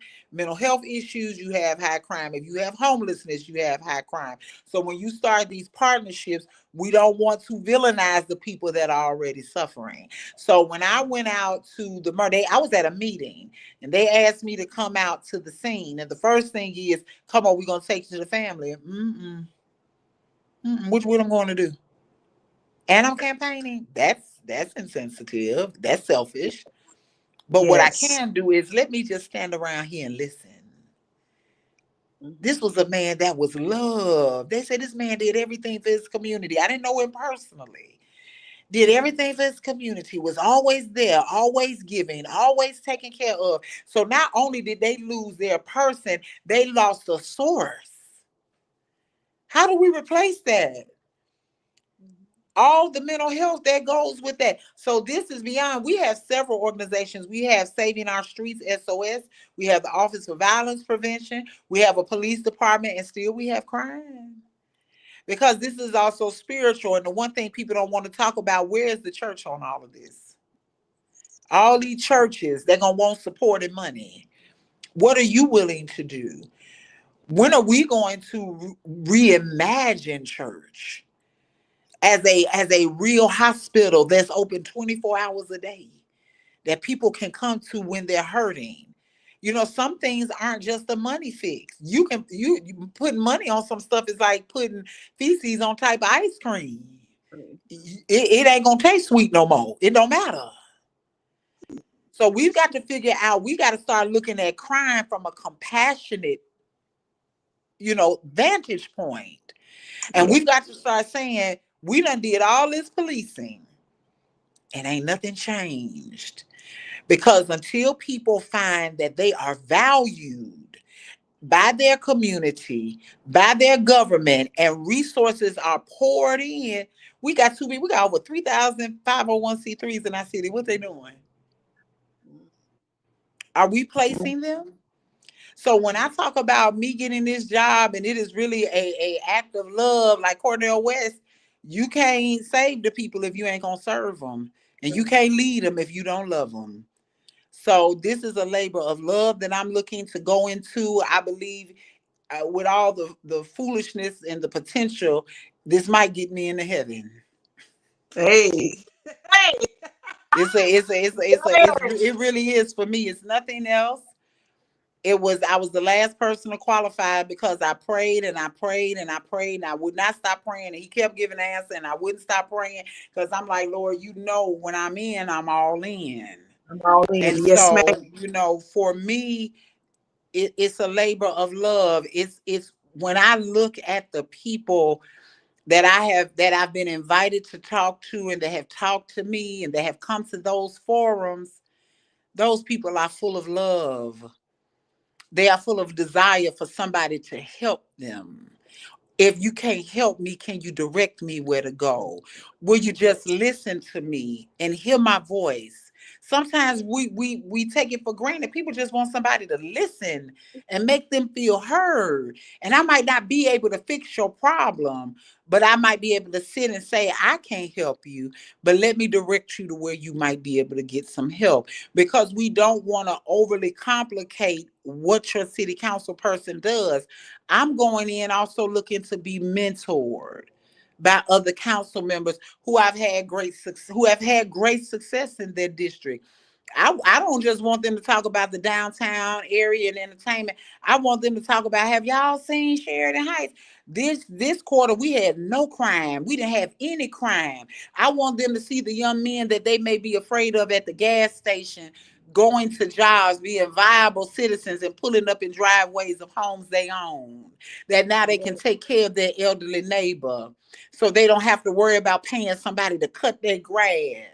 issues, you have high crime. If you have homelessness, you have high crime. So when you start these partnerships, we don't want to villainize the people that are already suffering. So when I went out to the murder, I was at a meeting and they asked me to come out to the scene. And the first thing is, come on, we're going to take you to the family. Which what I'm going to do? And I'm campaigning. That's insensitive. That's selfish. But what I Yes. can do is let me just stand around here and listen. This was a man that was loved. They said this man did everything for his community. I didn't know him personally. Did everything for his community, was always there, always giving, always taken care of. So not only did they lose their person, they lost a source. How do we replace that? All the mental health that goes with that. So this is beyond. We have several organizations. We have Saving Our Streets, SOS. We have the Office for Violence Prevention. We have a police department, and still we have crime. Because this is also spiritual. And the one thing people don't want to talk about, where is the church on all of this? All these churches, they're going to want support and money. What are you willing to do? When are we going to reimagine church as a real hospital that's open 24 hours a day that people can come to when they're hurting? You know, some things aren't just a money fix. You putting money on some stuff is like putting feces on type of ice cream. It ain't gonna taste sweet no more. It don't matter. So we've got to figure out, we got to start looking at crime from a compassionate, vantage point. And we've got to start saying, we done did all this policing and ain't nothing changed. Because until people find that they are valued by their community, by their government, and resources are poured in, we got over 3,000 501c3s in our city. What they doing? Are we placing them? So when I talk about me getting this job and it is really a act of love, like Cornel West, you can't save the people if you ain't gonna serve them, and you can't lead them if you don't love them. So this is a labor of love that I'm looking to go into. I believe with all the foolishness and the potential, this might get me into heaven. Hey, hey, hey. It really is for me. It's nothing else. I was the last person to qualify because I prayed and I prayed and I prayed and I would not stop praying, and he kept giving the answer and I wouldn't stop praying because I'm like, Lord, you know, when I'm in, I'm all in. I'm all in. And Yes, ma'am. so, you know, for me, it's a labor of love. It's when I look at the people that I've been invited to talk to and that have talked to me and that have come to those forums, those people are full of love. They are full of desire for somebody to help them. If you can't help me, can you direct me where to go? Will you just listen to me and hear my voice? Sometimes we take it for granted. People just want somebody to listen and make them feel heard. And I might not be able to fix your problem, but I might be able to sit and say, I can't help you, but let me direct you to where you might be able to get some help. Because we don't want to overly complicate what your city council person does. I'm going in also looking to be mentored by other council members who have had great success in their district. I don't just want them to talk about the downtown area and entertainment. I want them to talk about, have y'all seen Sheridan Heights? This quarter we had no crime. We didn't have any crime. I want them to see the young men that they may be afraid of at the gas station going to jobs, being viable citizens and pulling up in driveways of homes they own. That now they can take care of their elderly neighbor. So they don't have to worry about paying somebody to cut their grass.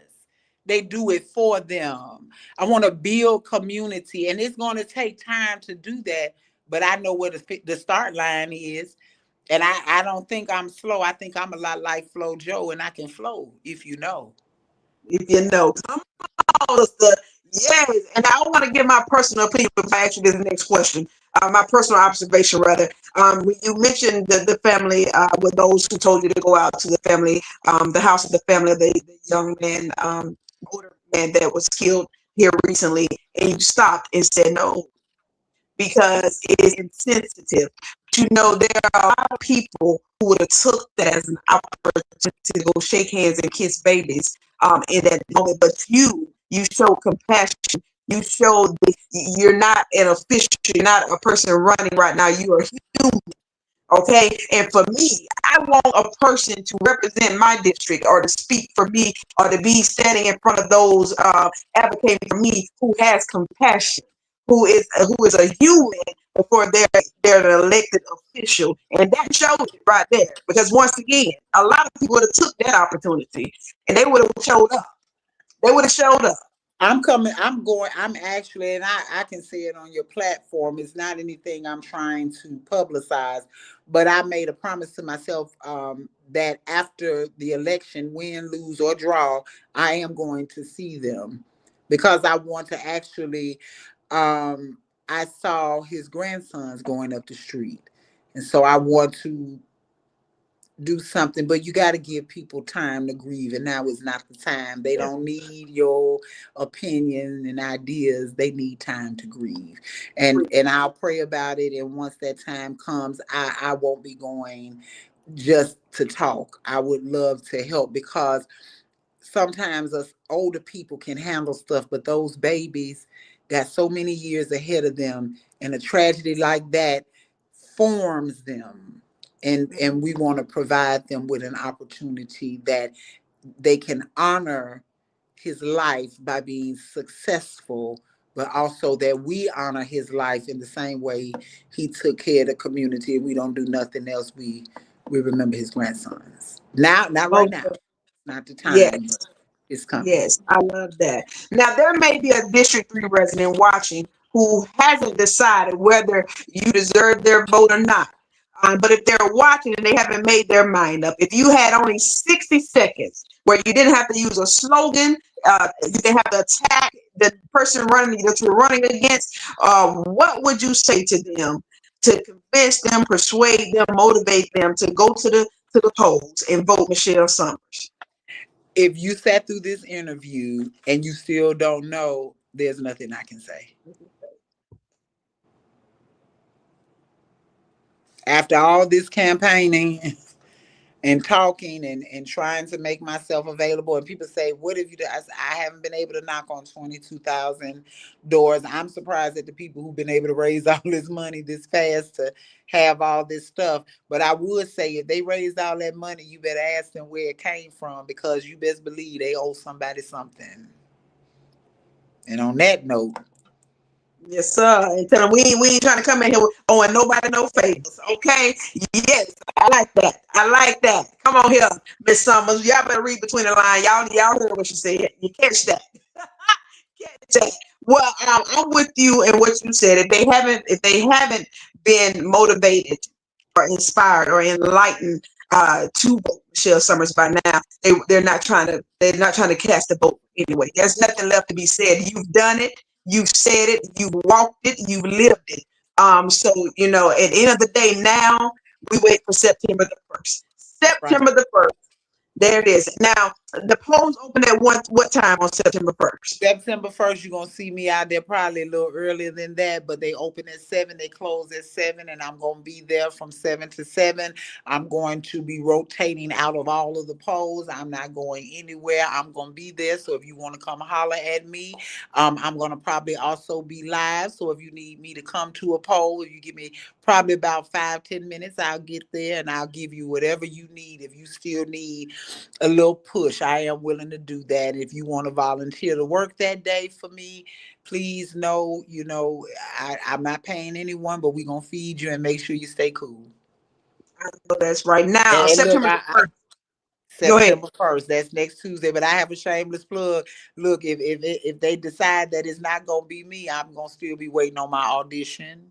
They do it for them. I want to build community, and it's going to take time to do that. But I know where the start line is. And I don't think I'm slow. I think I'm a lot like Flo Joe, and I can flow if you know. If you know. Come on, sister. Yes. And I want to give my personal opinion before I ask you this next question. My personal observation, rather. You mentioned the family with those who told you to go out to the family, the house of the family, the young man, older man that was killed here recently, and you stopped and said no because it is insensitive. But you know, there are a lot of people who would have took that as an opportunity to go shake hands and kiss babies in that moment. But you show compassion. You show that you're not an official. You're not a person running right now. You are human. Okay. And for me, I want a person to represent my district or to speak for me or to be standing in front of those advocating for me who has compassion, who is a human before they're an elected official. And that shows it right there. Because once again, a lot of people would have took that opportunity and they would have showed up. They would have showed up. I'm coming, I'm going, I'm actually, and I can say it on your platform. It's not anything I'm trying to publicize, but I made a promise to myself that after the election, win, lose, or draw, I am going to see them because I want to actually, I saw his grandsons going up the street. And so I want to do something, but you got to give people time to grieve, and now is not the time. They don't need your opinion and ideas. They need time to grieve, and I'll pray about it. And once that time comes, I won't be going just to talk. I would love to help because sometimes us older people can handle stuff, but those babies got so many years ahead of them, and a tragedy like that forms them. And we want to provide them with an opportunity that they can honor his life by being successful, but also that we honor his life in the same way he took care of the community. We don't do nothing else. We remember his grandsons. Now, not right now. Okay. Not the time, Yes. but it's coming. Yes, I love that. Now, there may be a District 3 resident watching who hasn't decided whether you deserve their vote or not. But if they're watching and they haven't made their mind up, if you had only 60 seconds where you didn't have to use a slogan, you didn't have to attack the person running that you're running against, what would you say to them to convince them, persuade them, motivate them to go to the polls and vote Michelle Summers? If you sat through this interview and you still don't know, there's nothing I can say. After all this campaigning, and talking and trying to make myself available. And people say, "What have you done?" I haven't been able to knock on 22,000 doors. I'm surprised at the people who've been able to raise all this money this fast to have all this stuff. But I would say, if they raised all that money, you better ask them where it came from, because you best believe they owe somebody something. And on that note, Yes, sir. And tell them we ain't trying to come in here owing nobody no favors. Okay? Yes, I like that. I like that. Come on here, Miss Summers. Y'all better read between the lines. Y'all heard what she said. You catch that. Catch that. Well, I'm with you in what you said. If they haven't been motivated or inspired or enlightened to vote Michelle Summers by now, they're not trying to cast a vote anyway. There's nothing left to be said. You've done it, you've said it, you've walked it, you've lived it. So at the end of the day, now we wait for September the 1st. right. September the 1st. There it is. Now the polls open at what time on September 1st? September 1st, you're gonna see me out there probably a little earlier than that, but they open at 7, they close at 7, and I'm gonna be there from 7 to 7. I'm going to be rotating out of all of the polls. I'm not going anywhere. I'm gonna be there. So if you want to come holler at me, I'm gonna probably also be live. So if you need me to come to a poll, if you give me probably about 5-10 minutes, I'll get there and I'll give you whatever you need. If you still need a little push, I am willing to do that. If you want to volunteer to work that day for me, please know, I'm not paying anyone, but we're going to feed you and make sure you stay cool. That's right. Now And look, September the 1st. Go ahead. September 1st, that's next Tuesday, but I have a shameless plug. Look, if they decide that it's not going to be me, I'm going to still be waiting on my audition.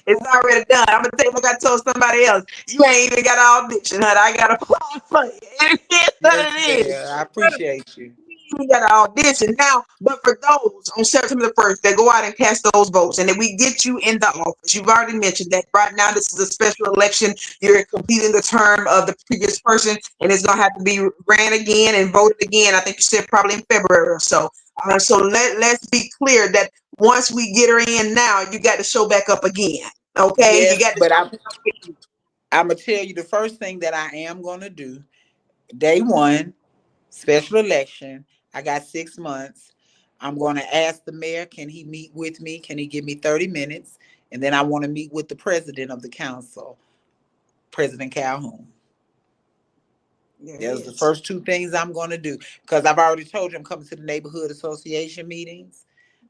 It's already done. I'm gonna tell you like I told somebody else. You ain't even got an audition, honey. I got a applause for you. It is what Yes, it is. dear. I appreciate you. We got an audition now, but for those on September the 1st that go out and cast those votes, and that we get you in the office, you've already mentioned that right now this is a special election. You're completing the term of the previous person, and it's gonna have to be ran again and voted again. I think you said probably in February or so. So let's be clear that once we get her in now, you got to show back up again. Okay, you Yes, got to but show back up again. I'm going to tell you the first thing that I am going to do, day one, special election. I got 6 months. I'm going to ask the mayor, can he meet with me? Can he give me 30 minutes? And then I want to meet with the president of the council, President Calhoun. There it Those are the is. first two things I'm going to do, because I've already told you I'm coming to the neighborhood association meetings.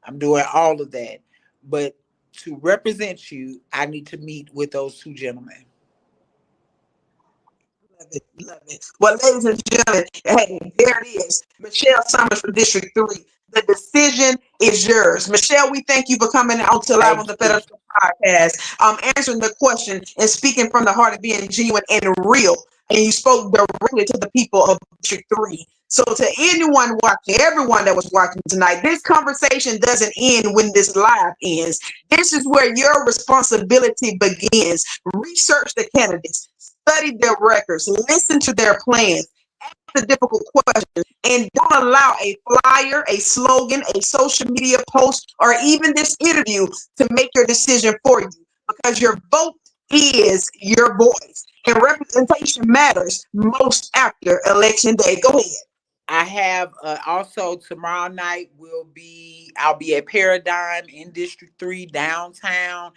I'm doing all of that. But to represent you, I need to meet with those two gentlemen. Love it, love it. Well, ladies and gentlemen, hey, there it is. Michelle Summers from District 3. The decision is yours. Michelle, we thank you for coming out to Live on Thank the you. Federal Podcast, answering the question and speaking from the heart of being genuine and real. And you spoke directly to the people of District 3. So to anyone watching, everyone that was watching tonight, this conversation doesn't end when this live ends. This is where your responsibility begins. Research the candidates, study their records, listen to their plans, ask the difficult questions, and don't allow a flyer, a slogan, a social media post, or even this interview to make your decision for you, because your vote is your voice. And representation matters most after election day. Go ahead. I have also tomorrow night I'll be at Paradigm in District 3 downtown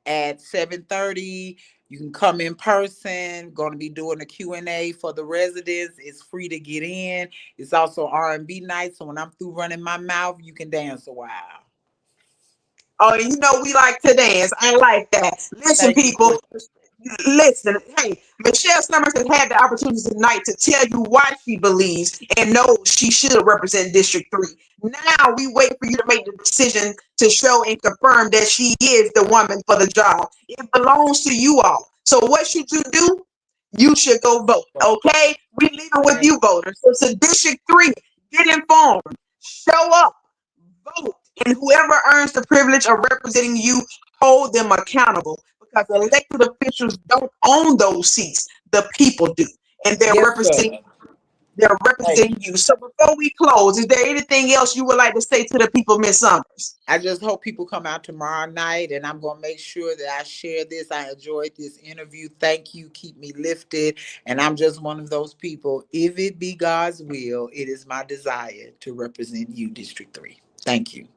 at 7:30. You can come in person. Going to be doing a Q&A for the residents. It's free to get in. It's also R&B night, so when I'm through running my mouth, you can dance a while. Oh, we like to dance. I like that. Listen, Thank you, people. sis. Listen. Hey, Michelle Summers has had the opportunity tonight to tell you why she believes and knows she should represent District 3. Now we wait for you to make the decision to show and confirm that she is the woman for the job. It belongs to you all. So what should you do? You should go vote. Okay? We leave it with you, voters. So District 3, get informed. Show up. Vote. And whoever earns the privilege of representing you, hold them accountable, because elected officials don't own those seats. The people do. And they're Yes, representing sir. They're representing you. So before we close, is there anything else you would like to say to the people, Miss Summers? I just hope people come out tomorrow night, and I'm going to make sure that I share this. I enjoyed this interview. Thank you. Keep me lifted. And I'm just one of those people. If it be God's will, it is my desire to represent you, District 3. Thank you.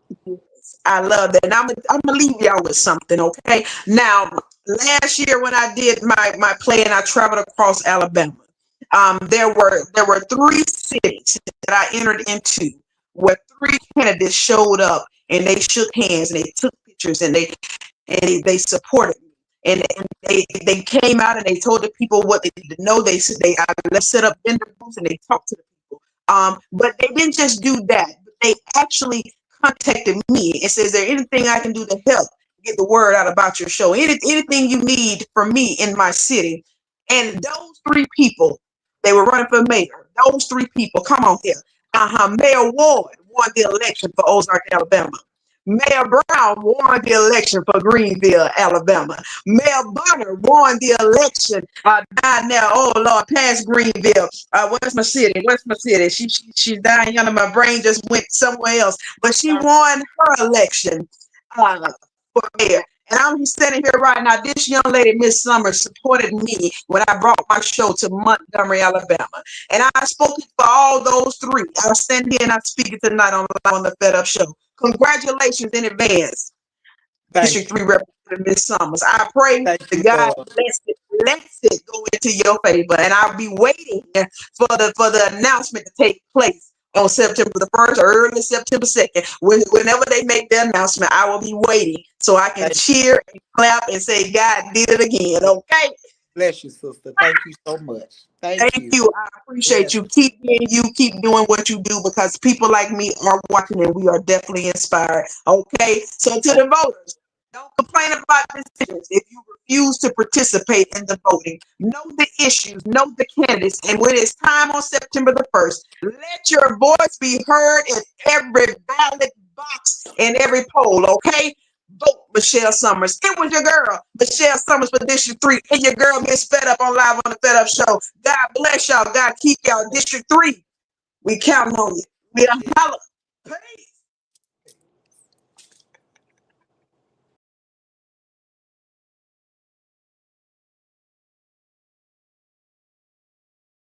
I love that. And I'm gonna leave y'all with something, okay? Now, last year when I did my play and I traveled across Alabama, there were 3 cities that I entered into where 3 candidates showed up and they shook hands and they took pictures and they supported me. And they came out and they told the people what they needed to know. They set up vendor booths and they talked to the people. But they didn't just do that. They actually contacted me and says, "Is there anything I can do to help get the word out about your show? Anything you need from me in my city?" And those 3 people, they were running for mayor. Those 3 people, come on here. Mayor Ward won the election for Ozark, Alabama. Mayor Brown won the election for Greenville, Alabama. Mayor Bonner won the election down there. Oh Lord, past Greenville. Where's my city? She's dying young. My brain just went somewhere else. But she won her election for mayor. And I'm standing here right now. This young lady, Miss Summers, supported me when I brought my show to Montgomery, Alabama. And I spoke for all those 3. I'll stand here and I speak it tonight on the Fed Up Show. Congratulations in advance, District 3 Representative Miss Summers. I pray that God lets it go into your favor. And I'll be waiting for the announcement to take place on September the 1st or early September 2nd. Whenever they make the announcement, I will be waiting so I can cheer and clap and say, God did it again, okay? Bless you, sister. Thank you so much. Thank you. I appreciate you. Keep being you. Keep doing what you do because people like me are watching and we are definitely inspired. Okay? So to the voters, don't complain about decisions if you refuse to participate in the voting. Know the issues, know the candidates, and when it's time on September the 1st, let your voice be heard in every ballot box and every poll, okay? Vote Michelle Summers. It was your girl, Michelle Summers for District 3, and your girl Miss Fed Up on Live on the Fed Up Show. God bless y'all. God keep y'all. District 3, we counting on you. We are holla. Peace.